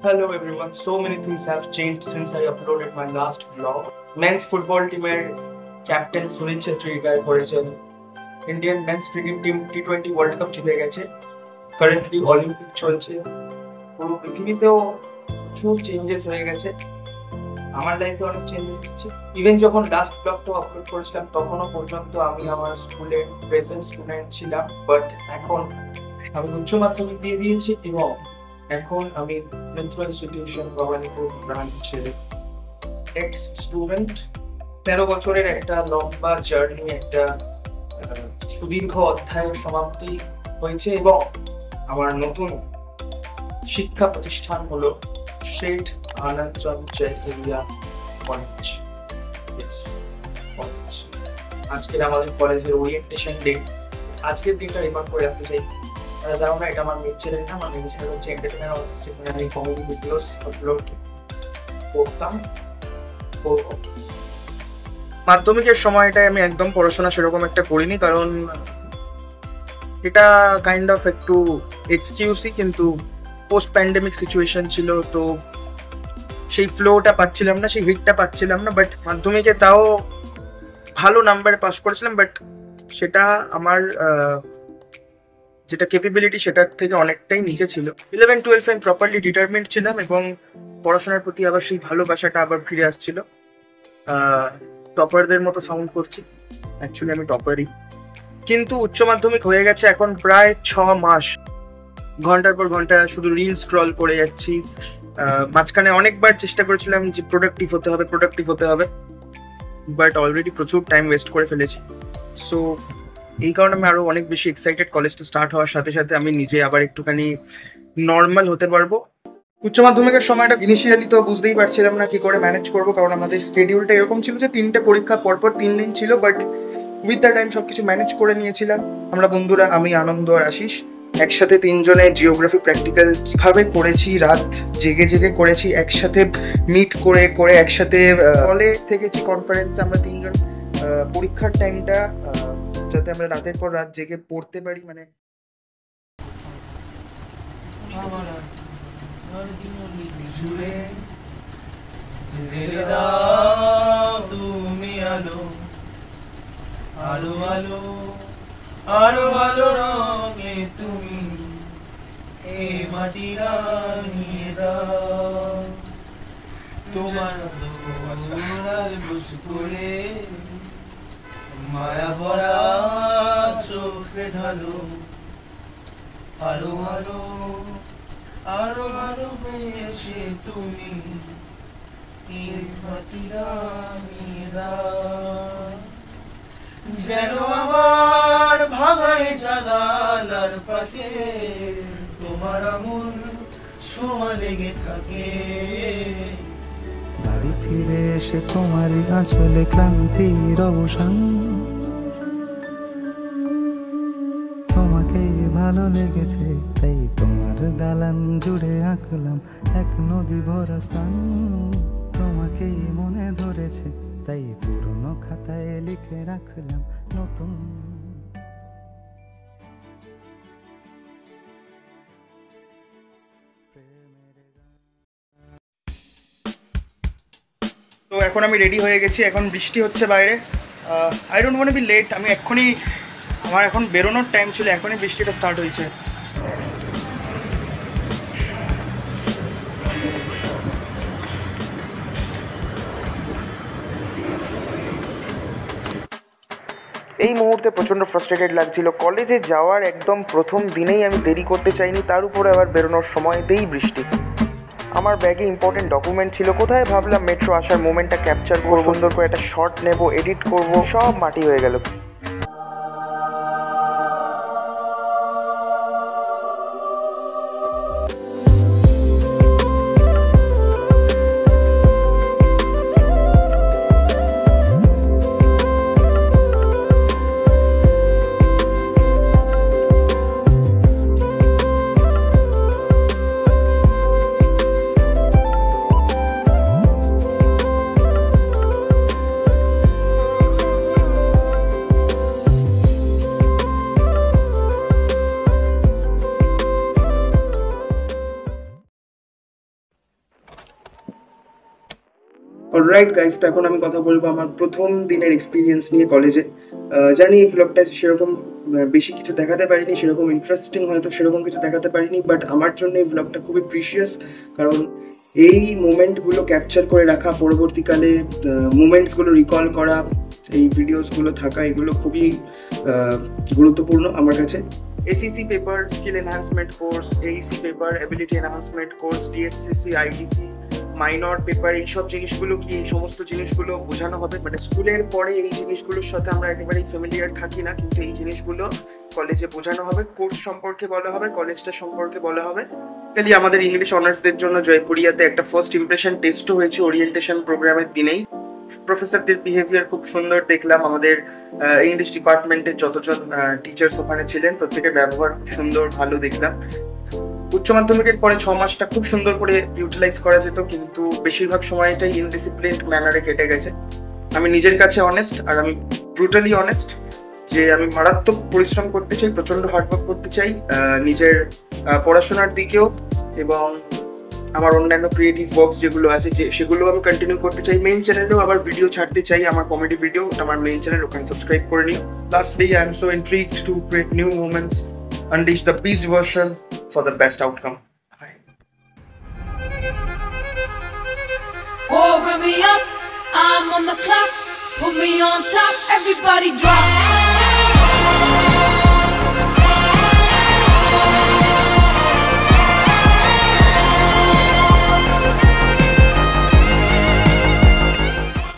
Hello everyone. So many things have changed since I uploaded my last vlog. Men's football teamer captain Sunil Chhetri retire করেছেন। Indian men's cricket team T20 World Cup জিতে গেছে। Currently Olympic চলছে। পুরো পৃথিবীতেও প্রচুর changes হয়ে গেছে। আমার লাইফে অনেক চেঞ্জেস এসেছে। ইভেন যখন লাস্ট ব্লগটা আপলোড করেছিলাম তখনও পর্যন্ত আমি আমার স্কুলে প্রেজেন্ট স্টুডেন্ট ছিলাম, বাট এখন আমি উচ্চ মাধ্যমিক দিয়ে দিয়েছি এবং এখন আমি প্রিন্সিপাল ইনস্টিটিউশন ভবানীপুর ব্রাঞ্চের এক্স স্টুডেন্ট। 13 বছরের একটা লম্বা জার্নি, একটা সুদীর্ঘ অধ্যায়ের সমাপ্তি হয়েছে এবং আমার নতুন শিক্ষা প্রতিষ্ঠান হলো শেঠ আনন্দচন্দ জয়পুরিয়া কলেজ। আজকের আমাদের কলেজের ওরিয়েন্টেশন ডে। আজকের দিনটা রেকর্ড করে রাখতে চাই। জানো না, এটা আমার মেন চ্যানেল না, আমার মেন চ্যানেল হচ্ছে এন্টারটেইনমেন্ট হাউস, যেখানে আমি কমেডি ভিডিওস আপলোড করতাম। মাধ্যমিকের সময়টায় আমি একদম পড়াশোনা সেরকম একটা করিনি, কারণ এটা কাইন্ড অফ একটু এক্সকিউজই, কিন্তু পোস্ট প্যান্ডেমিক সিচুয়েশন ছিল, তো সেই ফ্লোটা পাচ্ছিলাম না, সেই হিটটা পাচ্ছিলাম না। বাট মাধ্যমিকে তাও ভালো নাম্বারে পাস করেছিলাম, বাট সেটা আমার যেটা ক্যাপাবিলিটি সেটার থেকে অনেকটাই নিচে ছিল। 11-12 আমি প্রপারলি ডিটারমেন্ট ছিলাম এবং পড়াশোনার প্রতি আবার সেই ভালোবাসাটা আবার ফিরে আসছিল। টপারদের মতো সাউন্ড করছি, অ্যাকচুয়ালি আমি টপারই। কিন্তু উচ্চ মাধ্যমিক হয়ে গেছে এখন প্রায় 6 মাস, ঘন্টার পর ঘন্টা শুধু রিল স্ক্রল করে যাচ্ছি। মাঝখানে অনেকবার চেষ্টা করেছিলাম যে প্রোডাক্টিভ হতে হবে, বাট অলরেডি প্রচুর টাইম ওয়েস্ট করে ফেলেছি। সো এই কারণে আমি আরও অনেক বেশি এক্সাইটেড কলেজটা স্টার্ট হওয়ার সাথে সাথে আমি নিজে আবার একটুখানি নর্মাল হতে পারবো। উচ্চ মাধ্যমিকের সময়টা ইনিশিয়ালি তো বুঝতেই পারছিলাম না কি করে ম্যানেজ করবো, কারণ আমাদের স্কেডিউলটা এরকম ছিল যে 3টে পরীক্ষা পরপর 3 দিন ছিল, বাট উইথ দ্য টাইম সব কিছু ম্যানেজ করে নিয়েছিলাম। আমরা বন্ধুরা, আমি, আনন্দ আর আশিস, একসাথে 3 জনে জিওগ্রাফি প্র্যাকটিক্যাল কীভাবে করেছি, রাত জেগে জেগে করেছি, একসাথে মিট করে একসাথে হলে থেকেছি কনফারেন্সে আমরা 3 জন। পরীক্ষার টাইমটা যাতে আমরা রাতের পর রাত জেগে পড়তে পারি, মানে তুমি আলো আলো আলো আলো আলো রঙে তুমি এ মাটি রাঙিয়ে দাও, তোমার দোয়ার বুঝ করে মায়া ভরা চোখে ঢালো, আলো আলো আলো আলো বেশে তুমি যেন আমার ভাগায় জানালার পাশে তোমার মন ছোঁয়া লেগে থাকে। বাড়ি ফিরে এসে তোমারই আঁচলে ক্লান্তির অবসান, তোমাকেই ভালো লেগেছে তাই তোমার দালান জুড়ে আঁকলাম এক নদী ভরা স্থান, তোমাকেই মনে ধরেছে তাই পুরনো খাতায় লিখে রাখলাম নতুন। তো এখন আমি রেডি হয়ে গেছি, এখন বৃষ্টি হচ্ছে বাইরে। I don't want to be late. আমি এক্ষুনি, আমার এখন বেরোনোর টাইম ছিল, এখনই বৃষ্টিটা স্টার্ট হয়েছে। এই মুহূর্তে প্রচণ্ড ফ্রাস্ট্রেটেড লাগছিল। কলেজে যাওয়ার একদম প্রথম দিনেই আমি দেরি করতে চাইনি, তার উপরে আবার বেরোনোর সময়তেই বৃষ্টি। আমার ব্যাগে ইম্পর্টেন্ট ডকুমেন্ট ছিল, কোথায় ভাবলাম মেট্রো আসার মোমেন্টটা ক্যাপচার করব, সুন্দর করে একটা শট নেব, এডিট করব, সব মাটি হয়ে গেল। অলরাইট গাইস, তো এখন আমি কথা বলবো আমার প্রথম দিনের এক্সপিরিয়েন্স নিয়ে কলেজে। জানি এই ভ্লগটা সেরকম বেশি কিছু দেখাতে পারিনি, সেরকম ইন্টারেস্টিং হয়তো সেরকম কিছু দেখাতে পারিনি, বাট আমার জন্য এই ভ্লগটা খুবই প্রিশিয়াস। কারণ এই মোমেন্টগুলো ক্যাপচার করে রাখা, পরবর্তীকালে মোমেন্টসগুলো রিকল করা, এই ভিডিওসগুলো থাকা, এগুলো খুবই গুরুত্বপূর্ণ আমার কাছে। SEC paper, skill enhancement course, Aisi paper, ability enhancement course, DSCC, IDC, minor paper, এইসব জিনিসগুলো কি, এই সমস্ত জিনিসগুলো বোঝানো হবে। মানে স্কুলের পরে এই জিনিসগুলোর সাথে আমরা একেবারেই ফ্যামিলিয়ার থাকি না, কিন্তু এই জিনিসগুলো কলেজে বোঝানো হবে, কোর্স সম্পর্কে বলা হবে, কলেজটা সম্পর্কে বলা হবে। খালি আমাদের ইংলিশ অনার্সদের জন্য জয়পুরিয়াতে একটা ফার্স্ট ইমপ্রেশন টেস্টও হয়েছে ওরিয়েন্টেশন প্রোগ্রামের দিনেই। প্রফেসরদের বিহেভিয়ার খুব সুন্দর দেখলাম। আমাদের ইংলিশ ডিপার্টমেন্টের যতজন টিচার্স ওখানে ছিলেন প্রত্যেকের ব্যবহার খুব সুন্দর, ভালো দেখলাম। উচ্চ মাধ্যমিকের পরে 6 মাসটা খুব সুন্দর করে ইউটিলাইজ করা যেত, কিন্তু বেশিরভাগ সময়টাই ইনডিসিপ্লিনড ম্যানারে কেটে গেছে। আমি নিজের কাছে অনেস্ট, আর আমি ব্রুটালি অনেস্ট, যে আমি মারাত্মক পরিশ্রম করতে চাই, প্রচণ্ড হার্ডওয়ার্ক করতে চাই নিজের পড়াশোনার দিকেও, এবং আমার অন্যান্য ক্রিয়েটিভ ওয়ার্কস যেগুলো আছে সেগুলো আমি কন্টিনিউ করতে চাই। মেইন চ্যানেলেও আবার ভিডিও ছাড়তে চাই, আমার কমেডি ভিডিও, আমার মেইন চ্যানেল, ওখানে সাবস্ক্রাইব করে নিই। Lastly, I am so intrigued to create new moments, unleash the beast version for the best outcome. Oh, bring me up, I'm on the clock, put me on top, everybody drop.